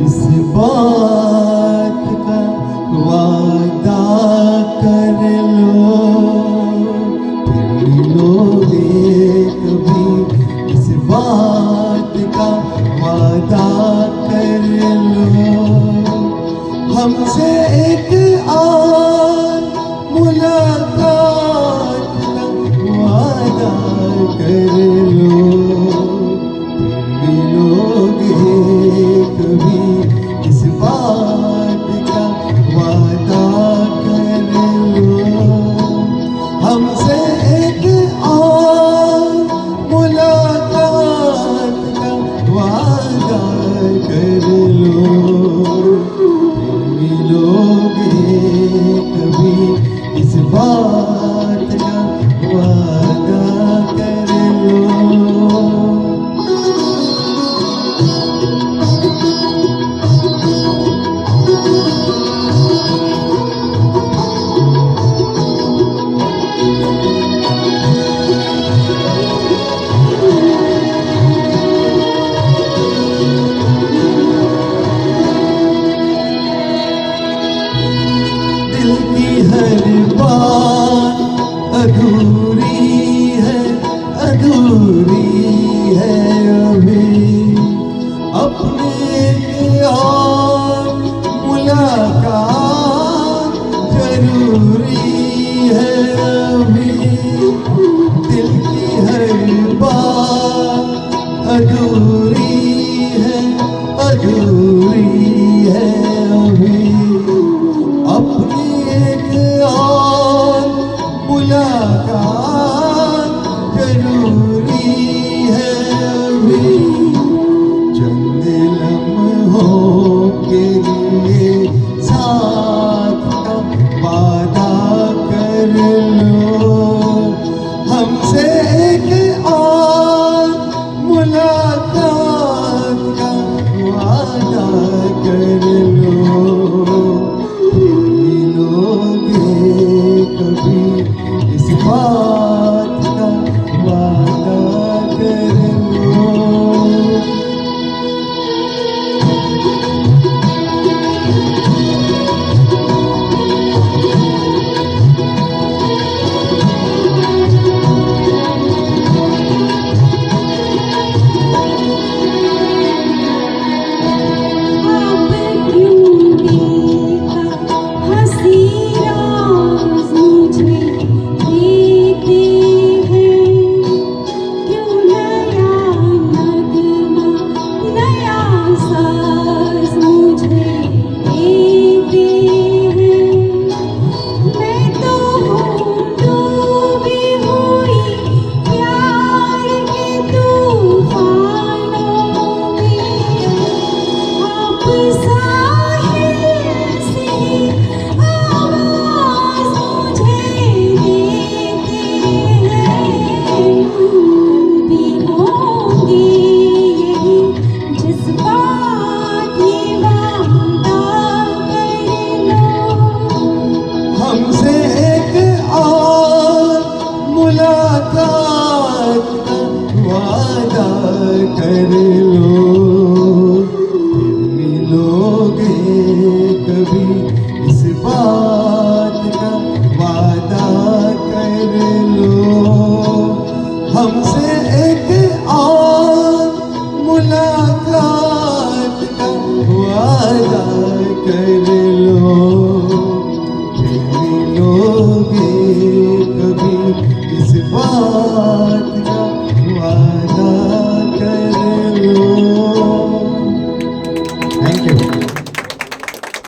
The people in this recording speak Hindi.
इस बात का वादा कर लो, फिर मिलोगे कभी। इस बात का वादा कर लो, हमसे एक और मुलाकात का वादा कर लो, मिलोगे कभी। इस बात का वादा कर लो, हमसे एक और मुलाकात का वादा कर लो, मिलोगे कभी। इस बात का वादा कर लो। दिल की हर बात अधूरी है, अधूरी है अभी। अपने और मुलाकात जरूरी है अभी। दिल की हर बात अधूरी